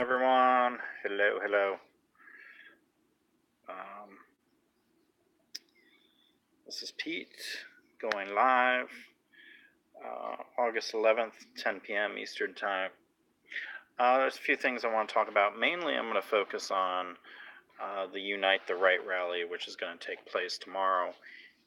Everyone, hello. Um, this is Pete going live, August 11th, 10 p.m. Eastern Time. There's a few things I want to talk about. Mainly, I'm going to focus on the Unite the Right rally, which is going to take place tomorrow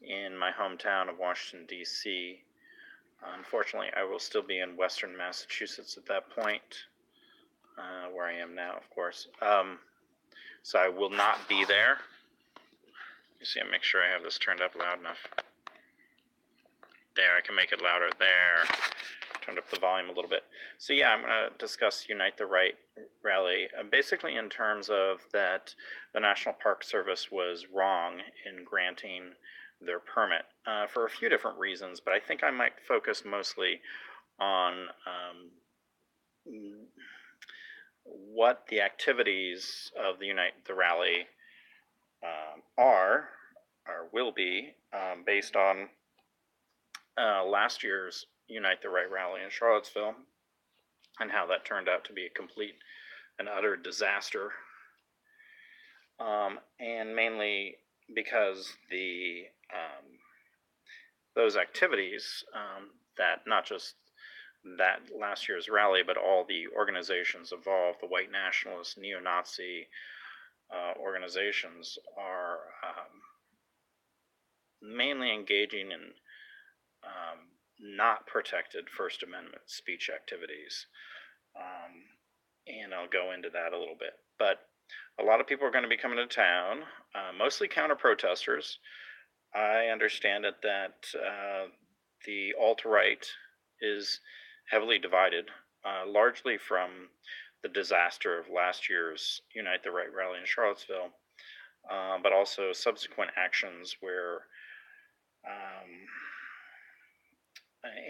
in my hometown of Washington, D.C. Unfortunately, I will still be in Western Massachusetts at that point, where I am now, of course. So I will not be there. You see, I'll make sure I have this turned up loud enough. There, I can make it louder there. Turned up the volume a little bit. So yeah, I'm going to discuss Unite the Right rally, basically in terms of that the National Park Service was wrong in granting their permit for a few different reasons, but I think I might focus mostly on what the activities of the Unite the Rally are or will be based on last year's Unite the Right rally in Charlottesville and how that turned out to be a complete and utter disaster. And mainly because those activities that not just that last year's rally, but all the organizations involved, the white nationalist, neo-Nazi organizations, are mainly engaging in not protected First Amendment speech activities. And I'll go into that a little bit. But a lot of people are going to be coming to town, mostly counter-protesters. I understand it that the alt-right is heavily divided, largely from the disaster of last year's Unite the Right rally in Charlottesville, but also subsequent actions where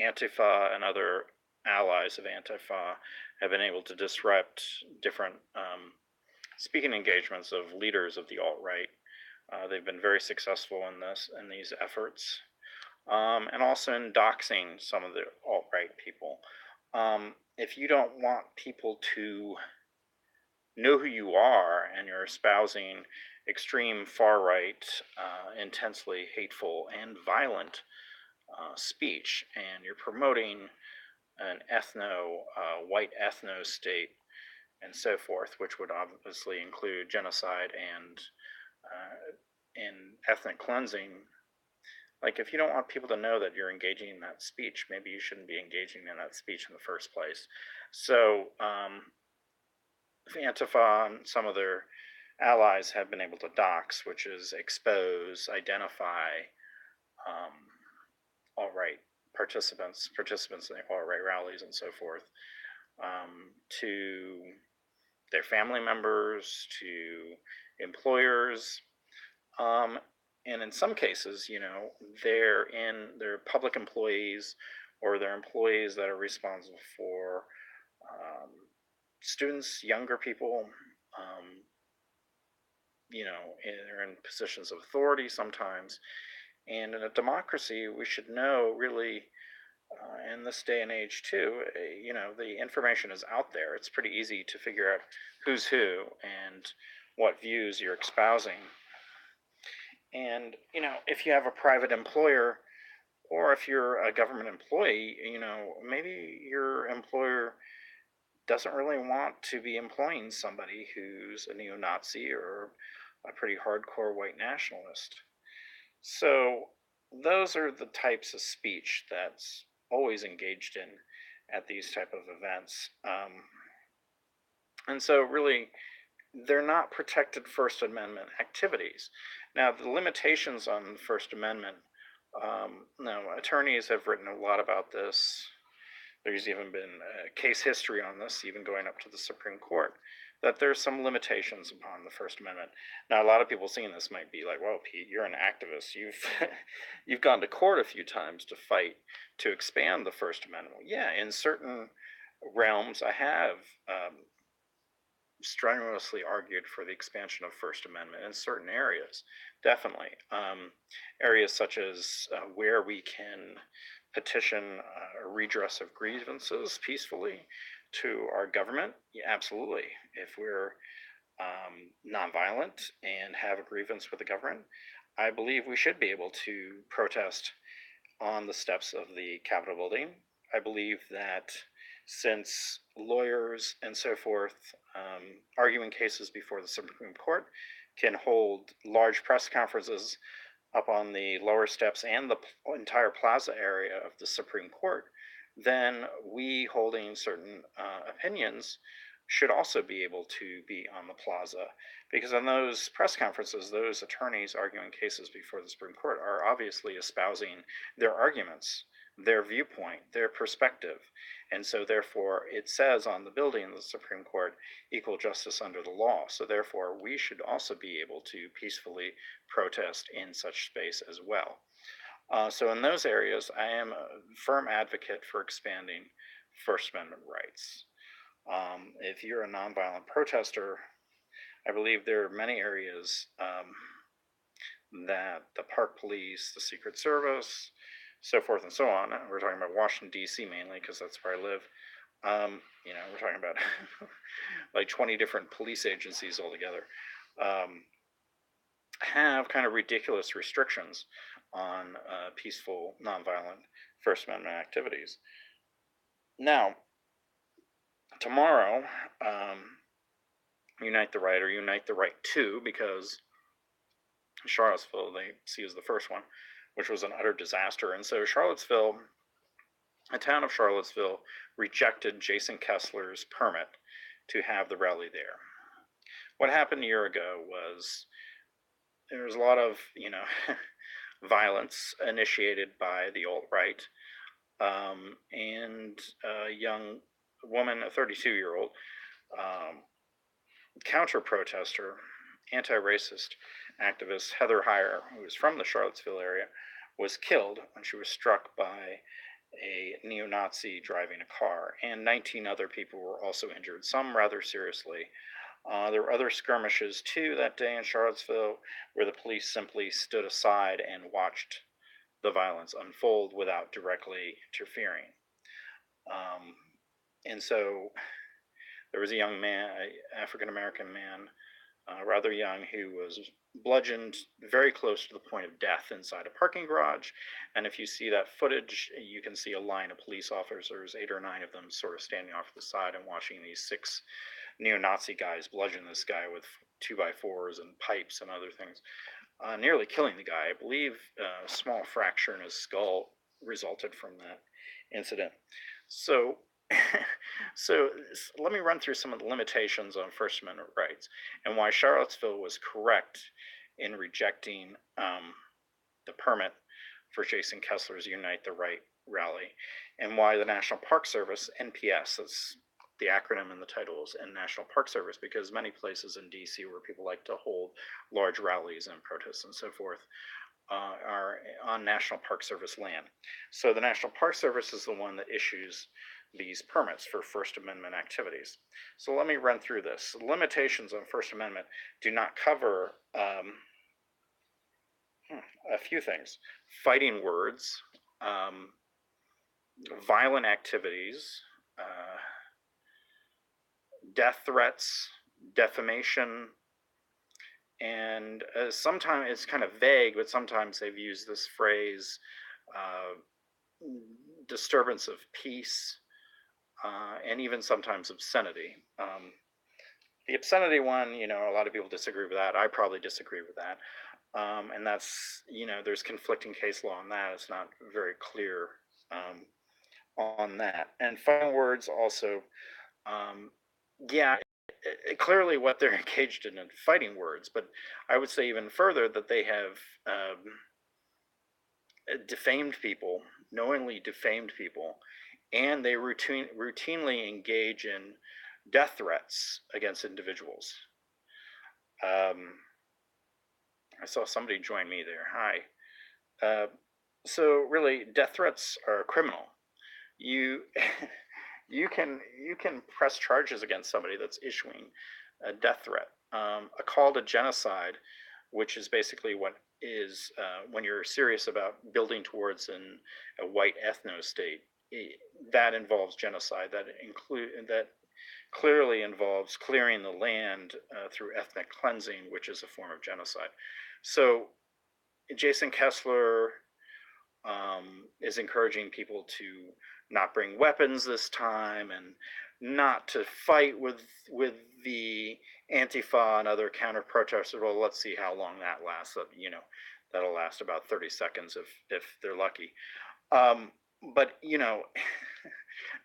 Antifa and other allies of Antifa have been able to disrupt different speaking engagements of leaders of the alt-right. They've been very successful in these efforts, and also in doxing some of the alt-right people. If you don't want people to know who you are and you're espousing extreme far-right, intensely hateful and violent speech, and you're promoting an white ethno state and so forth, which would obviously include genocide and ethnic cleansing. Like, if you don't want people to know that you're engaging in that speech, maybe you shouldn't be engaging in that speech in the first place. So Antifa and some of their allies have been able to dox, which is expose, identify alt-right participants in the alt-right rallies and so forth, to their family members, to employers, and in some cases, they're public employees, or they're employees that are responsible for students, younger people, they're in positions of authority sometimes. And in a democracy, we should know, really, in this day and age too, the information is out there. It's pretty easy to figure out who's who and what views you're espousing. And, if you have a private employer, or if you're a government employee, maybe your employer doesn't really want to be employing somebody who's a neo-Nazi or a pretty hardcore white nationalist. So those are the types of speech that's always engaged in at these type of events. And so really, they're not protected First Amendment activities. Now, the limitations on the First Amendment, attorneys have written a lot about this. There's even been case history on this, even going up to the Supreme Court, that there's some limitations upon the First Amendment. Now, a lot of people seeing this might be like, "Well, Pete, you're an activist. You've gone to court a few times to fight to expand the First Amendment." Well, yeah, in certain realms, I have strenuously argued for the expansion of First Amendment in certain areas, definitely. Areas such as where we can petition a redress of grievances peacefully to our government? Yeah, absolutely. If we're nonviolent and have a grievance with the government, I believe we should be able to protest on the steps of the Capitol building. I believe that since lawyers and so forth arguing cases before the Supreme Court can hold large press conferences up on the lower steps and the entire plaza area of the Supreme Court, then we holding certain opinions should also be able to be on the plaza. Because on those press conferences, those attorneys arguing cases before the Supreme Court are obviously espousing their arguments, their viewpoint, their perspective. And so therefore it says on the building of the Supreme Court, equal justice under the law. So therefore we should also be able to peacefully protest in such space as well. So in those areas, I am a firm advocate for expanding First Amendment rights. If you're a nonviolent protester, I believe there are many areas that the Park Police, the Secret Service, so forth and so on. We're talking about Washington, D.C. mainly, because that's where I live. We're talking about like 20 different police agencies altogether, have kind of ridiculous restrictions on peaceful, nonviolent First Amendment activities. Now, tomorrow, Unite the Right, or Unite the Right 2, because Charlottesville they see as the first one, which was an utter disaster. And so Charlottesville, the town of Charlottesville, rejected Jason Kessler's permit to have the rally there. What happened a year ago was there was a lot of, violence initiated by the alt-right, and a young woman, a 32-year-old, counter-protester, anti-racist activist, Heather Heyer, who was from the Charlottesville area, was killed when she was struck by a neo-Nazi driving a car, and 19 other people were also injured, some rather seriously. There were other skirmishes too that day in Charlottesville where the police simply stood aside and watched the violence unfold without directly interfering. And so there was a young man, an African-American man, rather young, who was bludgeoned very close to the point of death inside a parking garage. And if you see that footage, you can see a line of police officers, 8 or 9 of them, sort of standing off to the side and watching these 6 neo-Nazi guys bludgeon this guy with 2x4s and pipes and other things, nearly killing the guy. I believe a small fracture in his skull resulted from that incident. So let me run through some of the limitations on First Amendment rights and why Charlottesville was correct in rejecting the permit for Jason Kessler's Unite the Right rally, and why the National Park Service, NPS, that's the acronym in the title, is in National Park Service, because many places in DC where people like to hold large rallies and protests and so forth are on National Park Service land. So the National Park Service is the one that issues these permits for First Amendment activities. So let me run through this. Limitations on First Amendment do not cover a few things: fighting words, violent activities, death threats, defamation, and sometimes it's kind of vague, but sometimes they've used this phrase, disturbance of peace, and even sometimes obscenity. The obscenity one, a lot of people disagree with that. I probably disagree with that. And that's, there's conflicting case law on that. It's not very clear on that. And fighting words also, clearly what they're engaged in fighting words, but I would say even further that they have defamed people, knowingly defamed people, and they routinely engage in death threats against individuals. I saw somebody join me there. Hi. So really, death threats are criminal. You can press charges against somebody that's issuing a death threat. A call to genocide, which is basically what is when you're serious about building towards a white ethno state, that involves genocide. That clearly involves clearing the land through ethnic cleansing, which is a form of genocide. So Jason Kessler is encouraging people to not bring weapons this time and not to fight with the Antifa and other counter protesters. Well, let's see how long that lasts. That'll last about 30 seconds if they're lucky. But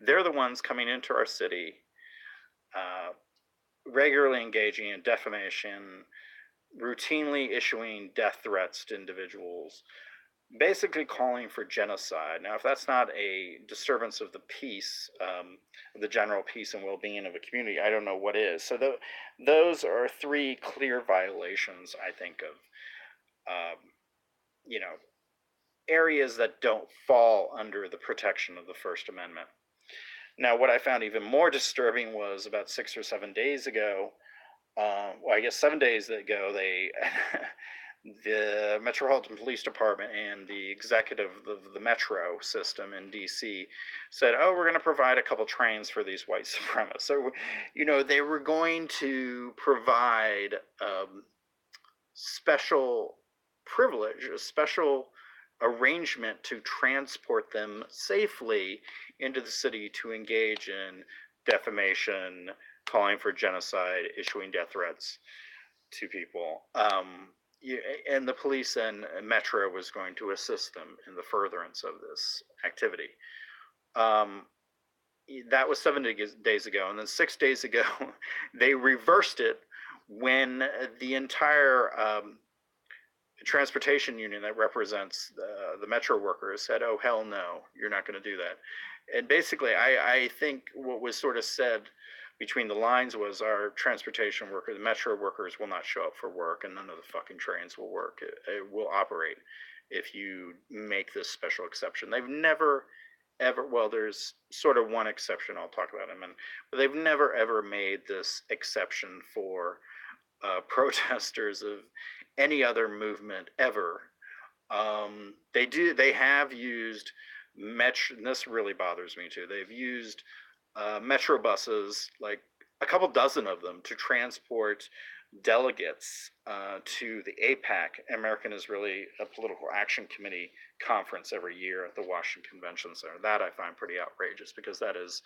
they're the ones coming into our city, regularly engaging in defamation, routinely issuing death threats to individuals, basically calling for genocide. Now, if that's not a disturbance of the peace, the general peace and well-being of a community, I don't know what is. So those are three clear violations, I think, of areas that don't fall under the protection of the First Amendment. Now, what I found even more disturbing was about 6 or 7 days ago, well, I guess 7 days ago, the Metropolitan Police Department and the executive of the Metro system in DC said, oh, we're going to provide a couple trains for these white supremacists. So, they were going to provide special privilege, a special arrangement to transport them safely into the city to engage in defamation, calling for genocide, issuing death threats to people. And the police and Metro was going to assist them in the furtherance of this activity. That was 7 days ago. And then 6 days ago, they reversed it when the entire transportation union that represents the Metro workers said, oh, hell no, you're not going to do that. And basically, I think what was sort of said between the lines was our transportation workers, the Metro workers, will not show up for work, and none of the fucking trains will work. It will operate if you make this special exception. They've never, ever, well, there's sort of one exception I'll talk about in a minute, but they've never, ever made this exception for protesters of any other movement ever. They have used Metro, and this really bothers me too. They've used Metro buses, like a couple dozen of them, to transport delegates to the APAC, American Israeli Political Action Committee conference every year at the Washington Convention Center. That I find pretty outrageous, because that is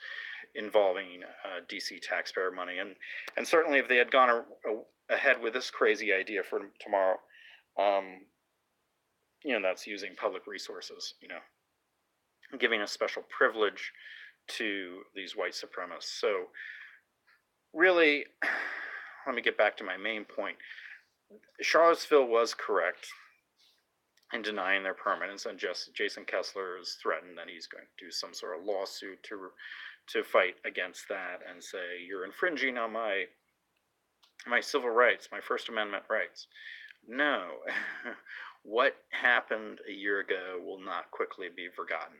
involving DC taxpayer money. And certainly if they had gone ahead with this crazy idea for tomorrow, that's using public resources, giving a special privilege to these white supremacists. So really, let me get back to my main point. Charlottesville was correct in denying their permanence, and Jason Kessler has threatened that he's going to do some sort of lawsuit to fight against that and say, you're infringing on my civil rights, my First Amendment rights. No. What happened a year ago will not quickly be forgotten.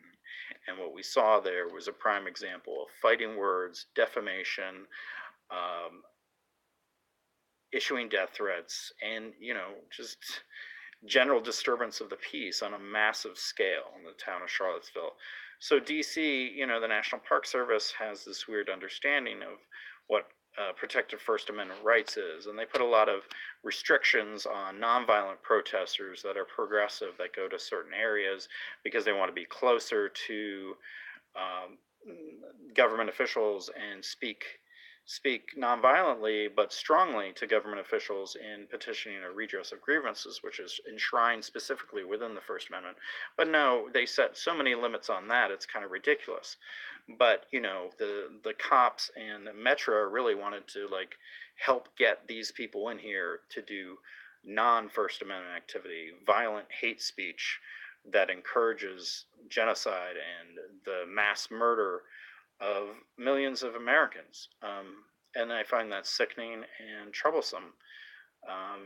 And what we saw there was a prime example of fighting words, defamation, issuing death threats, and, just general disturbance of the peace on a massive scale in the town of Charlottesville. So DC, the National Park Service has this weird understanding of what protected First Amendment rights is, and they put a lot of restrictions on nonviolent protesters that are progressive, that go to certain areas because they want to be closer to government officials and speak nonviolently but strongly to government officials in petitioning a redress of grievances, which is enshrined specifically within the First Amendment. But no, they set so many limits on that, it's kind of ridiculous. But the cops and Metro really wanted to help get these people in here to do non-First Amendment activity, violent hate speech that encourages genocide and the mass murder of millions of Americans. And I find that sickening and troublesome.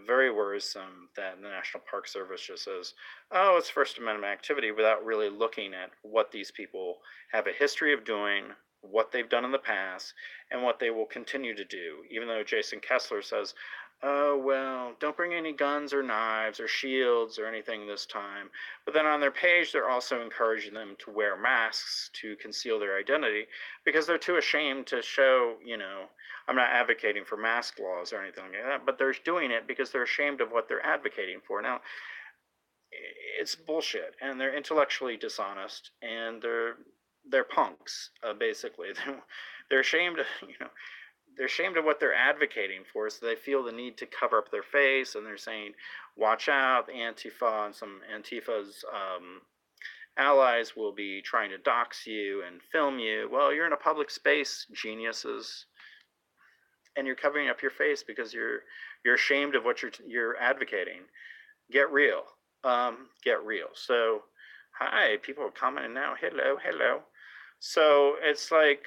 Very worrisome that the National Park Service just says, oh, it's First Amendment activity, without really looking at what these people have a history of doing, what they've done in the past and what they will continue to do, even though Jason Kessler says, oh, well, don't bring any guns or knives or shields or anything this time. But then on their page, they're also encouraging them to wear masks to conceal their identity because they're too ashamed to show, I'm not advocating for mask laws or anything like that, but they're doing it because they're ashamed of what they're advocating for. Now, it's bullshit, and they're intellectually dishonest, and they're punks, basically. They're ashamed of, they're ashamed of what they're advocating for, so they feel the need to cover up their face, and they're saying, watch out, Antifa and some Antifa's allies will be trying to dox you and film you. Well, you're in a public space, geniuses, and you're covering up your face because you're ashamed of what you're advocating. Get real. Get real. So, hi, people are commenting now. Hello. So it's like,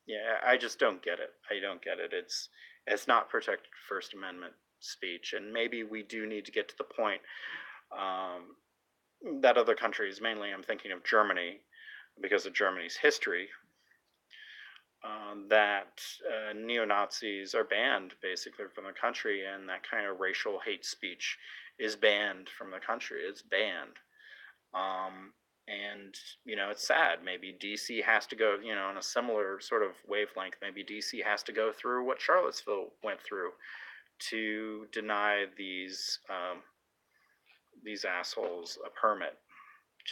yeah, I just don't get it. I don't get it. It's not protected First Amendment speech, and maybe we do need to get to the point that other countries, mainly I'm thinking of Germany, because of Germany's history, that neo-Nazis are banned basically from the country, and that kind of racial hate speech is banned from the country. It's banned. And it's sad. Maybe DC has to go, on a similar sort of wavelength. Maybe DC has to go through what Charlottesville went through to deny these assholes a permit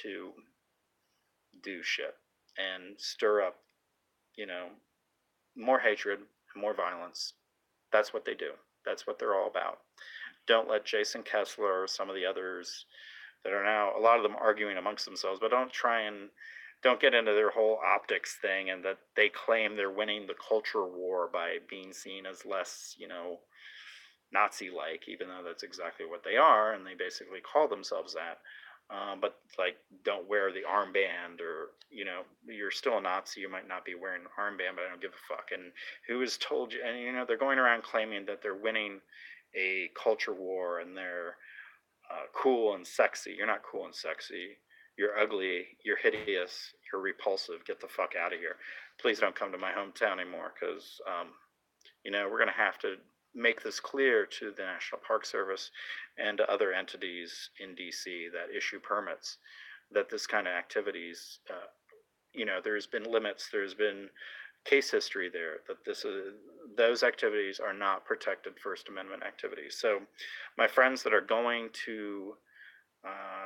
to do shit and stir up, more hatred, more violence. That's what they do. That's what they're all about. Don't let Jason Kessler or some of the others that are now, a lot of them arguing amongst themselves, but don't get into their whole optics thing, and that they claim they're winning the culture war by being seen as less, Nazi-like, even though that's exactly what they are, and they basically call themselves that. But like, don't wear the armband, or you're still a Nazi. You might not be wearing an armband, but I don't give a fuck. And who has told you? And they're going around claiming that they're winning a culture war, and they're cool and sexy. You're not cool and sexy. You're ugly. You're hideous. You're repulsive. Get the fuck out of here. Please don't come to my hometown anymore, because we're going to have to make this clear to the National Park Service and to other entities in DC that issue permits, that this kind of activities, there's been limits, there's been case history there, that those activities are not protected First Amendment activities. So my friends that are going to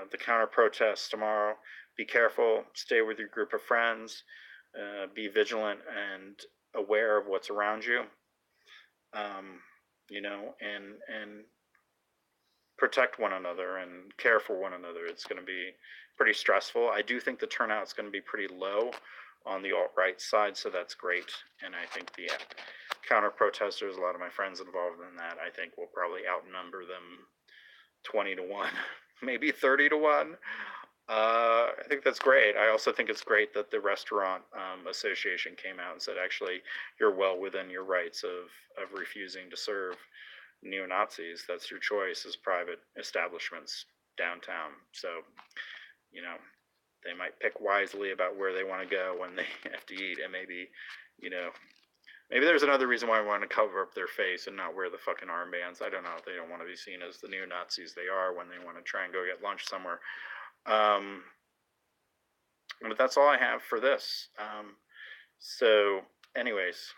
the counter protests tomorrow, be careful, stay with your group of friends, be vigilant and aware of what's around you. And protect one another and care for one another. It's going to be pretty stressful. I do think the turnout's going to be pretty low on the alt-right side, so that's great. And I think the counter protesters, a lot of my friends involved in that, I think will probably outnumber them 20 to 1, maybe 30 to 1. I think that's great. I also think it's great that the restaurant association came out and said, actually, you're well within your rights of refusing to serve neo-Nazis. That's your choice as private establishments downtown. So, they might pick wisely about where they want to go when they have to eat, and maybe there's another reason why I want to cover up their face and not wear the fucking armbands. I don't know. They don't want to be seen as the neo-Nazis they are when they want to try and go get lunch somewhere. But that's all I have for this. So anyways,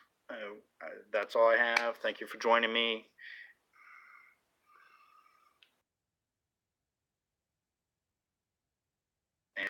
that's all I have. Thank you for joining me.